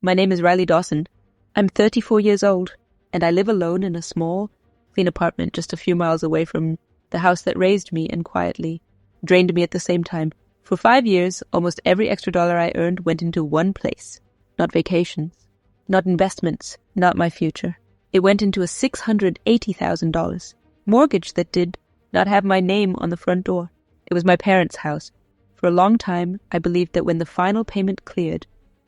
My name is Riley Dawson. I'm 34 years old, and I live alone in a small, clean apartment just a few miles away from the house that raised me and quietly drained me at the same time. For 5 years, almost every extra dollar I earned went into one place. Not vacations, not investments, not my future. It went into a $680,000 mortgage that did not have my name on the front door. It was my parents' house. For a long time, I believed that when the final payment cleared,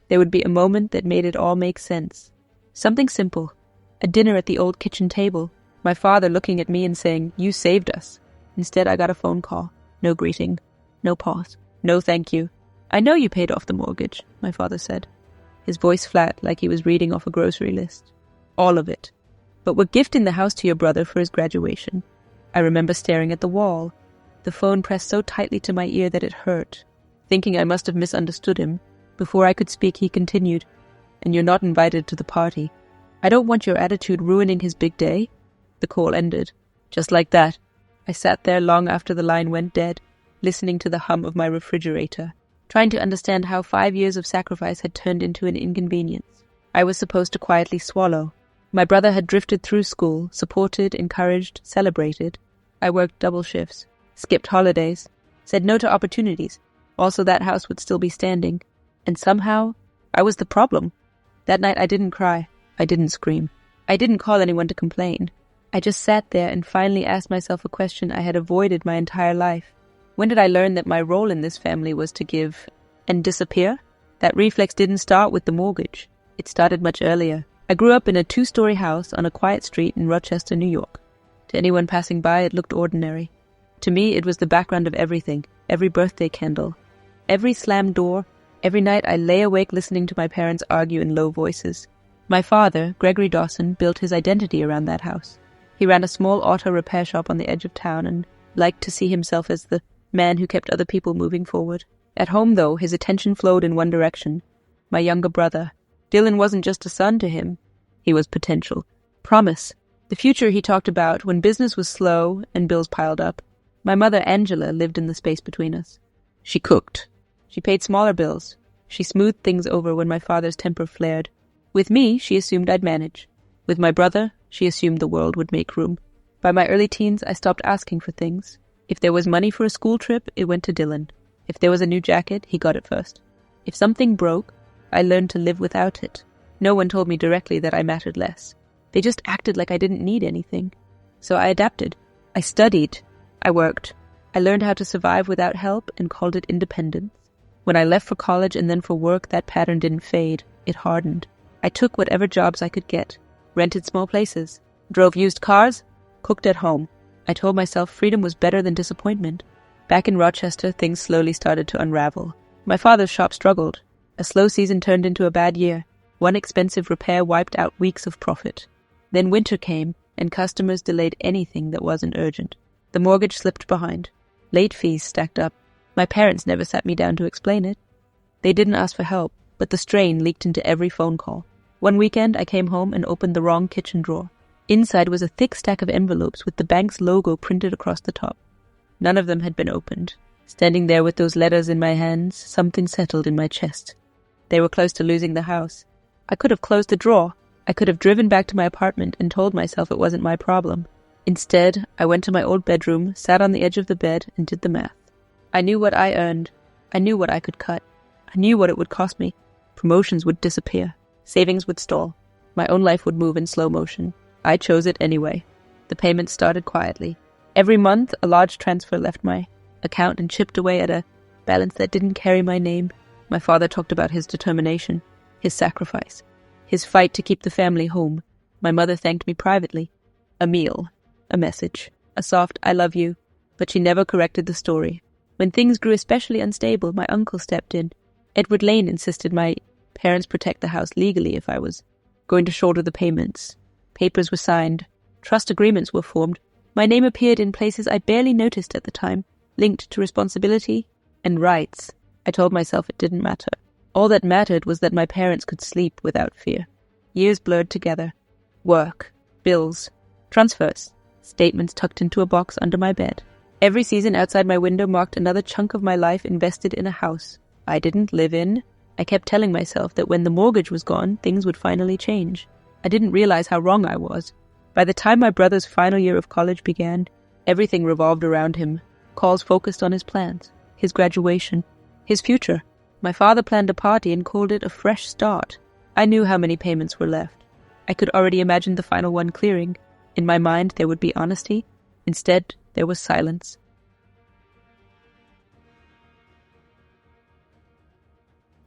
there would be a moment that made it all make sense. Something simple. A dinner at the old kitchen table. My father looking at me and saying, "You saved us." Instead, I got a phone call. No greeting. No pause. No thank you. "I know you paid off the mortgage," my father said. His voice flat, like he was reading off a grocery list. "All of it. But we're gifting the house to your brother for his graduation." I remember staring at the wall. The phone pressed so tightly to my ear that it hurt. Thinking I must have misunderstood him, before I could speak, he continued, "And you're not invited to the party. I don't want your attitude ruining his big day." The call ended. Just like that. I sat there long after the line went dead, listening to the hum of my refrigerator, trying to understand how 5 years of sacrifice had turned into an inconvenience. I was supposed to quietly swallow. My brother had drifted through school, supported, encouraged, celebrated. I worked double shifts, skipped holidays, said no to opportunities. Also, that house would still be standing. And somehow, I was the problem. That night I didn't cry. I didn't scream. I didn't call anyone to complain. I just sat there and finally asked myself a question I had avoided my entire life. When did I learn that my role in this family was to give and disappear? That reflex didn't start with the mortgage. It started much earlier. I grew up in a 2-story house on a quiet street in Rochester, New York. To anyone passing by, it looked ordinary. To me, it was the background of everything, every birthday candle, every slammed door. Every night I lay awake listening to my parents argue in low voices. My father, Gregory Dawson, built his identity around that house. He ran a small auto repair shop on the edge of town and liked to see himself as the man who kept other people moving forward. At home, though, his attention flowed in one direction. My younger brother. Dylan wasn't just a son to him. He was potential. Promise. The future he talked about when business was slow and bills piled up. My mother, Angela, lived in the space between us. She cooked. She paid smaller bills. She smoothed things over when my father's temper flared. With me, she assumed I'd manage. With my brother, she assumed the world would make room. By my early teens, I stopped asking for things. If there was money for a school trip, it went to Dylan. If there was a new jacket, he got it first. If something broke, I learned to live without it. No one told me directly that I mattered less. They just acted like I didn't need anything. So I adapted. I studied. I worked. I learned how to survive without help and called it independence. When I left for college and then for work, that pattern didn't fade. It hardened. I took whatever jobs I could get, rented small places, drove used cars, cooked at home. I told myself freedom was better than disappointment. Back in Rochester, things slowly started to unravel. My father's shop struggled. A slow season turned into a bad year. One expensive repair wiped out weeks of profit. Then winter came, and customers delayed anything that wasn't urgent. The mortgage slipped behind. Late fees stacked up. My parents never sat me down to explain it. They didn't ask for help, but the strain leaked into every phone call. One weekend, I came home and opened the wrong kitchen drawer. Inside was a thick stack of envelopes with the bank's logo printed across the top. None of them had been opened. Standing there with those letters in my hands, something settled in my chest. They were close to losing the house. I could have closed the drawer. I could have driven back to my apartment and told myself it wasn't my problem. Instead, I went to my old bedroom, sat on the edge of the bed, and did the math. I knew what I earned. I knew what I could cut. I knew what it would cost me. Promotions would disappear. Savings would stall. My own life would move in slow motion. I chose it anyway. The payments started quietly. Every month, a large transfer left my account and chipped away at a balance that didn't carry my name. My father talked about his determination, his sacrifice, his fight to keep the family home. My mother thanked me privately. A meal, a message, a soft "I love you," but she never corrected the story. When things grew especially unstable, my uncle stepped in. Edward Lane insisted my parents protect the house legally if I was going to shoulder the payments. Papers were signed. Trust agreements were formed. My name appeared in places I barely noticed at the time, linked to responsibility and rights. I told myself it didn't matter. All that mattered was that my parents could sleep without fear. Years blurred together. Work, bills, transfers, statements tucked into a box under my bed. Every season outside my window marked another chunk of my life invested in a house I didn't live in, I kept telling myself that when the mortgage was gone, things would finally change. I didn't realize how wrong I was. By the time my brother's final year of college began, everything revolved around him. Calls focused on his plans, his graduation, his future. My father planned a party and called it a fresh start. I knew how many payments were left. I could already imagine the final one clearing. In my mind, there would be honesty. Instead, there was silence.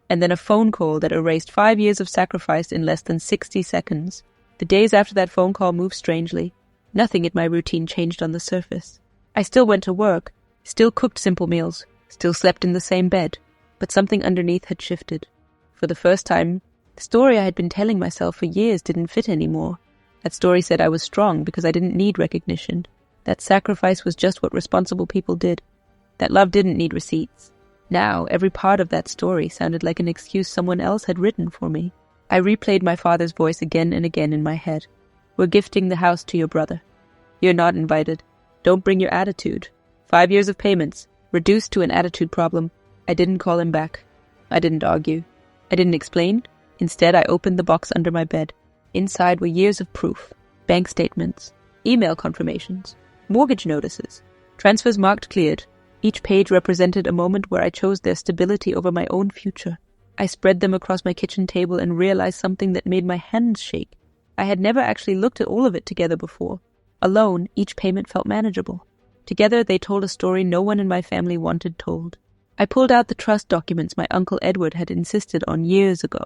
And then a phone call that erased 5 years of sacrifice in less than 60 seconds. The days after that phone call moved strangely. Nothing in my routine changed on the surface. I still went to work, still cooked simple meals, still slept in the same bed, but something underneath had shifted. For the first time, the story I had been telling myself for years didn't fit anymore. That story said I was strong because I didn't need recognition. That sacrifice was just what responsible people did. That love didn't need receipts. Now, every part of that story sounded like an excuse someone else had written for me. I replayed my father's voice again and again in my head. We're gifting the house to your brother. You're not invited. Don't bring your attitude. 5 years of payments, reduced to an attitude problem. I didn't call him back. I didn't argue. I didn't explain. Instead, I opened the box under my bed. Inside were years of proof, bank statements, email confirmations, mortgage notices, transfers marked cleared. Each page represented a moment where I chose their stability over my own future. I spread them across my kitchen table and realized something that made my hands shake. I had never actually looked at all of it together before. Alone, each payment felt manageable. Together, they told a story no one in my family wanted told. I pulled out the trust documents my Uncle Edward had insisted on years ago.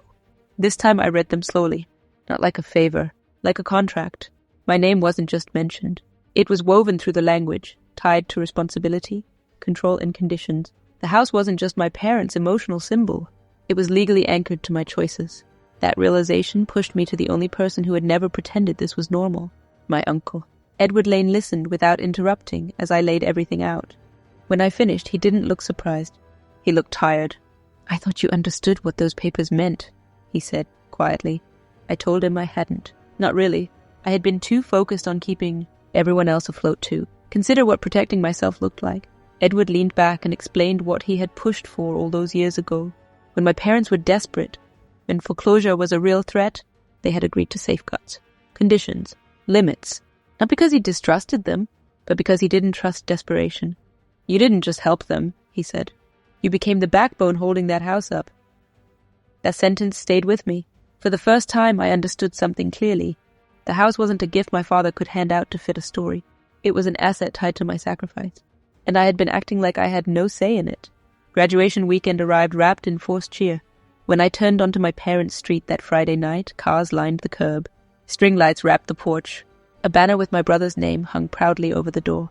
This time I read them slowly, not like a favor, like a contract. My name wasn't just mentioned. It was woven through the language, tied to responsibility, control, and conditions. The house wasn't just my parents' emotional symbol. It was legally anchored to my choices. That realization pushed me to the only person who had never pretended this was normal, my uncle. Edward Lane listened without interrupting as I laid everything out. When I finished, he didn't look surprised. He looked tired. "I thought you understood what those papers meant," he said, quietly. I told him I hadn't. Not really. I had been too focused on keeping everyone else afloat too. Consider what protecting myself looked like. Edward leaned back and explained what he had pushed for all those years ago. When my parents were desperate, when foreclosure was a real threat, they had agreed to safeguards, conditions, limits. Not because he distrusted them, but because he didn't trust desperation. "You didn't just help them," he said. "You became the backbone holding that house up." That sentence stayed with me. For the first time, I understood something clearly. The house wasn't a gift my father could hand out to fit a story. It was an asset tied to my sacrifice. And I had been acting like I had no say in it. Graduation weekend arrived wrapped in forced cheer. When I turned onto my parents' street that Friday night, cars lined the curb. String lights wrapped the porch. A banner with my brother's name hung proudly over the door.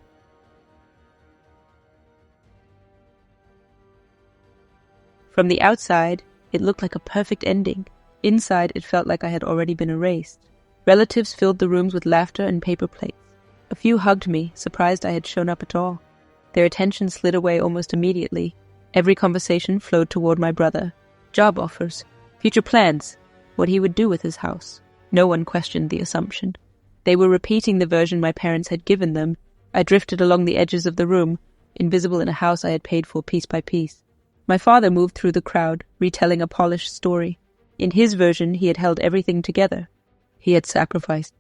From the outside, it looked like a perfect ending. Inside, it felt like I had already been erased. Relatives filled the rooms with laughter and paper plates. A few hugged me, surprised I had shown up at all. Their attention slid away almost immediately. Every conversation flowed toward my brother. Job offers, future plans, what he would do with his house. No one questioned the assumption. They were repeating the version my parents had given them. I drifted along the edges of the room, invisible in a house I had paid for piece by piece. My father moved through the crowd, retelling a polished story. In his version, he had held everything together. He had sacrificed.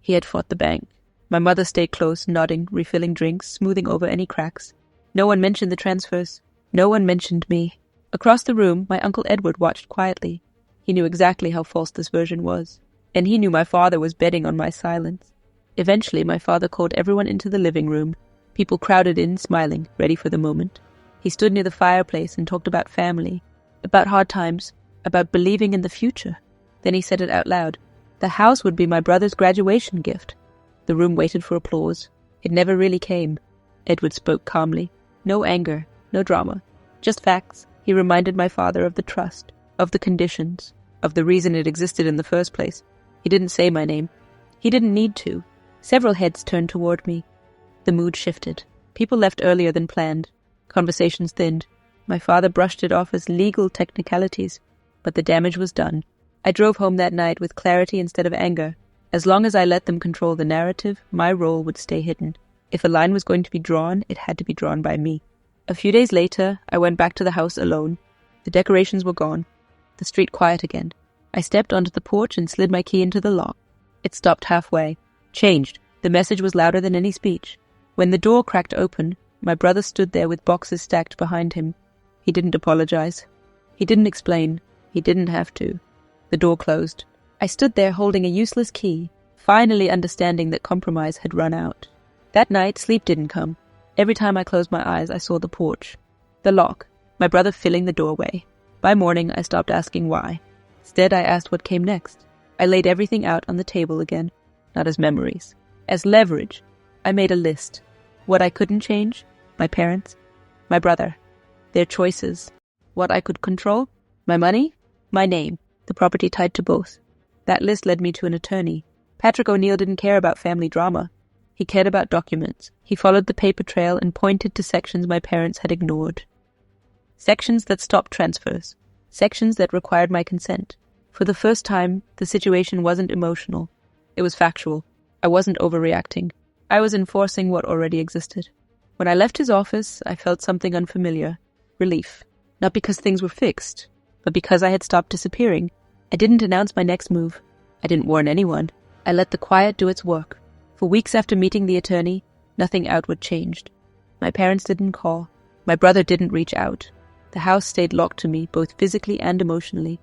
He had fought the bank. My mother stayed close, nodding, refilling drinks, smoothing over any cracks. No one mentioned the transfers. No one mentioned me. Across the room, my Uncle Edward watched quietly. He knew exactly how false this version was. And he knew my father was betting on my silence. Eventually, my father called everyone into the living room. People crowded in, smiling, ready for the moment. He stood near the fireplace and talked about family, about hard times, about believing in the future. Then he said it out loud. The house would be my brother's graduation gift. The room waited for applause. It never really came. Edward spoke calmly. No anger, no drama. Just facts. He reminded my father of the trust, of the conditions, of the reason it existed in the first place. He didn't say my name. He didn't need to. Several heads turned toward me. The mood shifted. People left earlier than planned. Conversations thinned. My father brushed it off as legal technicalities, but the damage was done. I drove home that night with clarity instead of anger. As long as I let them control the narrative, my role would stay hidden. If a line was going to be drawn, it had to be drawn by me. A few days later, I went back to the house alone. The decorations were gone. The street quiet again. I stepped onto the porch and slid my key into the lock. It stopped halfway. Changed. The message was louder than any speech. When the door cracked open, my brother stood there with boxes stacked behind him. He didn't apologize. He didn't explain. He didn't have to. The door closed. I stood there holding a useless key, finally understanding that compromise had run out. That night, sleep didn't come. Every time I closed my eyes, I saw the porch. The lock. My brother filling the doorway. By morning, I stopped asking why. Instead, I asked what came next. I laid everything out on the table again, not as memories. As leverage. I made a list. What I couldn't change? My parents. My brother. Their choices. What I could control? My money? My name. The property tied to both. That list led me to an attorney. Patrick O'Neill didn't care about family drama. He cared about documents. He followed the paper trail and pointed to sections my parents had ignored. Sections that stopped transfers. Sections that required my consent. For the first time, the situation wasn't emotional. It was factual. I wasn't overreacting. I was enforcing what already existed. When I left his office, I felt something unfamiliar. Relief. Not because things were fixed, but because I had stopped disappearing. I didn't announce my next move. I didn't warn anyone. I let the quiet do its work. For weeks after meeting the attorney, nothing outward changed. My parents didn't call. My brother didn't reach out. The house stayed locked to me, both physically and emotionally.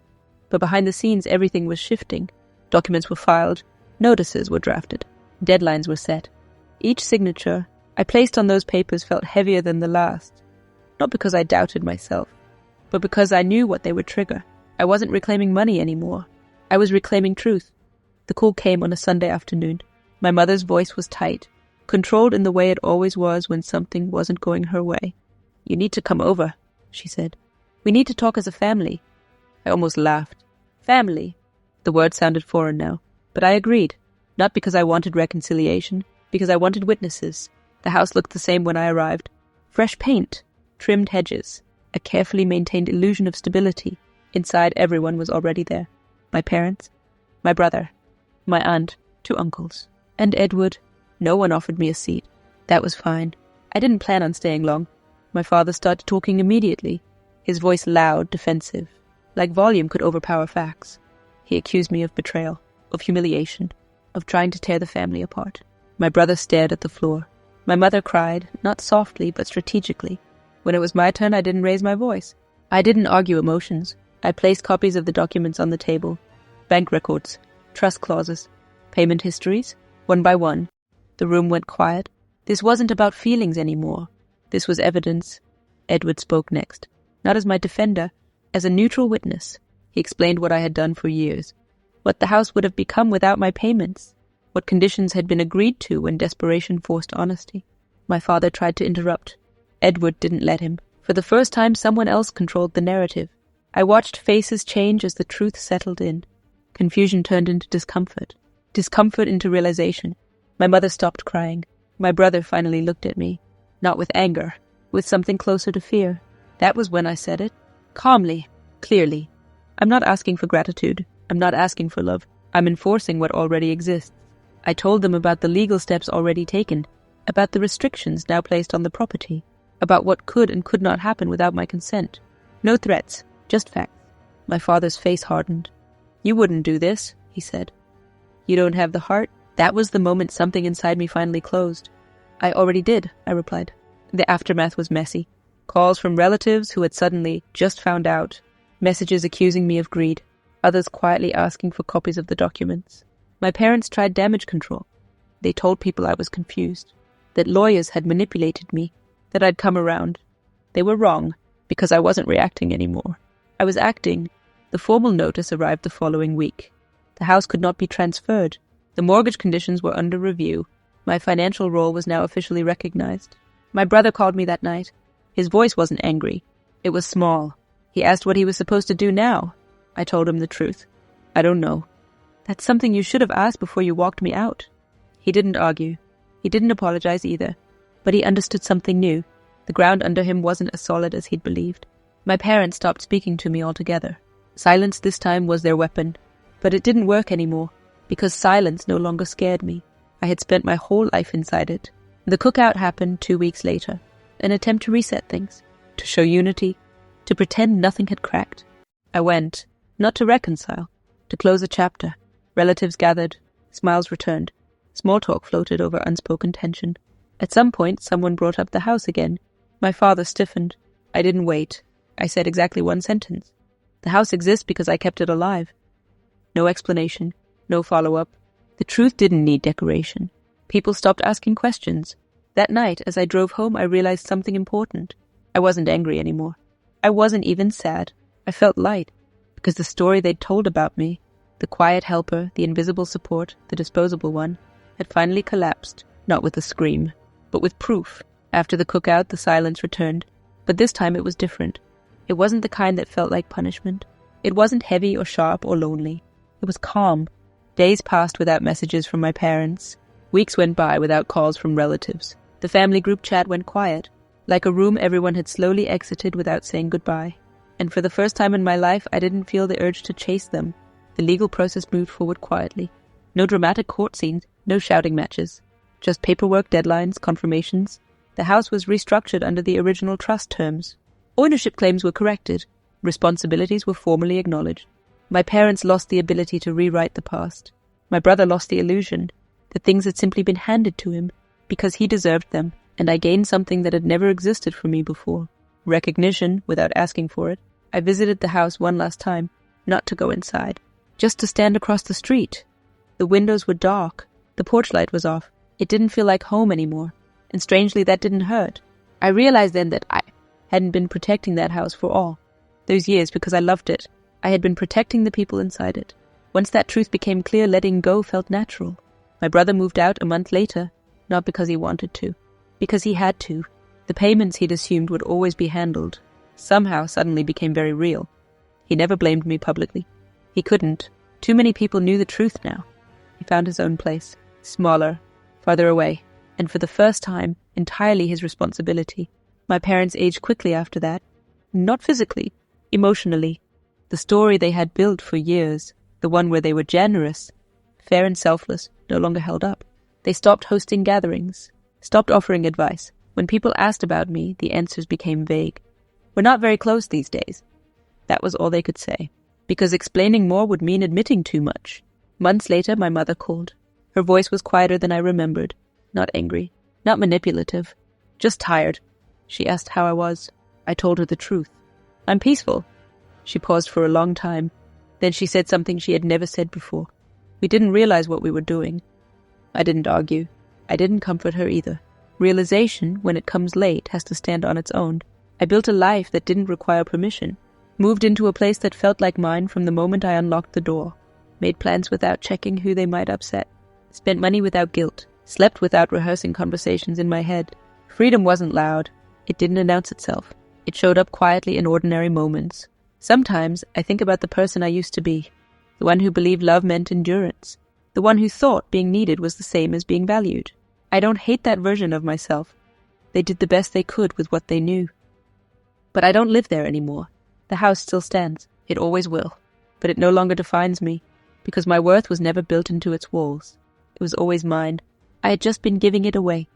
But behind the scenes, everything was shifting. Documents were filed. Notices were drafted. Deadlines were set. Each signature I placed on those papers felt heavier than the last. Not because I doubted myself, but because I knew what they would trigger. I wasn't reclaiming money anymore. I was reclaiming truth. The call came on a Sunday afternoon. My mother's voice was tight, controlled in the way it always was when something wasn't going her way. "You need to come over," she said. "We need to talk as a family." I almost laughed. Family. The word sounded foreign now, but I agreed. Not because I wanted reconciliation, because I wanted witnesses. The house looked the same when I arrived. Fresh paint, trimmed hedges, a carefully maintained illusion of stability. Inside, everyone was already there. My parents, my brother, my aunt, 2 uncles, and Edward. No one offered me a seat. That was fine. I didn't plan on staying long. My father started talking immediately, his voice loud, defensive, like volume could overpower facts. He accused me of betrayal, of humiliation, of trying to tear the family apart. My brother stared at the floor. My mother cried, not softly, but strategically. When it was my turn, I didn't raise my voice. I didn't argue emotions. I placed copies of the documents on the table. Bank records, trust clauses, payment histories, one by one. The room went quiet. This wasn't about feelings anymore. This was evidence. Edward spoke next. Not as my defender, as a neutral witness. He explained what I had done for years. What the house would have become without my payments. What conditions had been agreed to when desperation forced honesty. My father tried to interrupt. Edward didn't let him. For the first time, someone else controlled the narrative. I watched faces change as the truth settled in. Confusion turned into discomfort. Discomfort into realization. My mother stopped crying. My brother finally looked at me. Not with anger, with something closer to fear. That was when I said it. Calmly, clearly. I'm not asking for gratitude. I'm not asking for love. I'm enforcing what already exists. I told them about the legal steps already taken, about the restrictions now placed on the property, about what could and could not happen without my consent. No threats, just facts. My father's face hardened. "You wouldn't do this," he said. "You don't have the heart?" That was the moment something inside me finally closed. "I already did," I replied. The aftermath was messy. Calls from relatives who had suddenly just found out. Messages accusing me of greed. Others quietly asking for copies of the documents. My parents tried damage control. They told people I was confused, that lawyers had manipulated me, that I'd come around. They were wrong, because I wasn't reacting anymore. I was acting. The formal notice arrived the following week. The house could not be transferred. The mortgage conditions were under review. My financial role was now officially recognized. My brother called me that night. His voice wasn't angry. It was small. He asked what he was supposed to do now. I told him the truth. "I don't know." "That's something you should have asked before you walked me out." He didn't argue. He didn't apologize either. But he understood something new. The ground under him wasn't as solid as he'd believed. My parents stopped speaking to me altogether. Silence this time was their weapon. But it didn't work anymore, because silence no longer scared me. I had spent my whole life inside it. The cookout happened 2 weeks later. An attempt to reset things, to show unity, to pretend nothing had cracked. I went. Not to reconcile, to close a chapter. Relatives gathered, smiles returned. Small talk floated over unspoken tension. At some point, someone brought up the house again. My father stiffened. I didn't wait. I said exactly one sentence. The house exists because I kept it alive. No explanation, no follow-up. The truth didn't need decoration. People stopped asking questions. That night, as I drove home, I realized something important. I wasn't angry anymore. I wasn't even sad. I felt light, because the story they'd told about me, the quiet helper, the invisible support, the disposable one, had finally collapsed, not with a scream, but with proof. After the cookout, the silence returned, but this time it was different. It wasn't the kind that felt like punishment. It wasn't heavy or sharp or lonely. It was calm. Days passed without messages from my parents. Weeks went by without calls from relatives. The family group chat went quiet, like a room everyone had slowly exited without saying goodbye. And for the first time in my life, I didn't feel the urge to chase them. The legal process moved forward quietly. No dramatic court scenes, no shouting matches. Just paperwork, deadlines, confirmations. The house was restructured under the original trust terms. Ownership claims were corrected. Responsibilities were formally acknowledged. My parents lost the ability to rewrite the past. My brother lost the illusion that things had simply been handed to him because he deserved them, and I gained something that had never existed for me before. Recognition, without asking for it. I visited the house one last time, not to go inside, just to stand across the street. The windows were dark. The porch light was off. It didn't feel like home anymore, and strangely that didn't hurt. I realized then that I hadn't been protecting that house for all those years because I loved it. I had been protecting the people inside it. Once that truth became clear, letting go felt natural. My brother moved out a month later, not because he wanted to, because he had to. The payments he'd assumed would always be handled somehow suddenly became very real. He never blamed me publicly. He couldn't. Too many people knew the truth now. He found his own place, smaller, farther away, and for the first time, entirely his responsibility. My parents aged quickly after that. Not physically, emotionally. The story they had built for years, the one where they were generous, fair and selfless, no longer held up. They stopped hosting gatherings, stopped offering advice. When people asked about me, the answers became vague. We're not very close these days. That was all they could say, because explaining more would mean admitting too much. Months later, my mother called. Her voice was quieter than I remembered. Not angry, not manipulative, just tired. She asked how I was. I told her the truth. I'm peaceful. She paused for a long time. Then she said something she had never said before. We didn't realize what we were doing. I didn't argue. I didn't comfort her either. Realization, when it comes late, has to stand on its own. I built a life that didn't require permission. Moved into a place that felt like mine from the moment I unlocked the door. Made plans without checking who they might upset. Spent money without guilt. Slept without rehearsing conversations in my head. Freedom wasn't loud. It didn't announce itself. It showed up quietly in ordinary moments. Sometimes I think about the person I used to be. The one who believed love meant endurance. The one who thought being needed was the same as being valued. I don't hate that version of myself. They did the best they could with what they knew. But I don't live there anymore. The house still stands. It always will. But it no longer defines me, because my worth was never built into its walls. It was always mine. I had just been giving it away.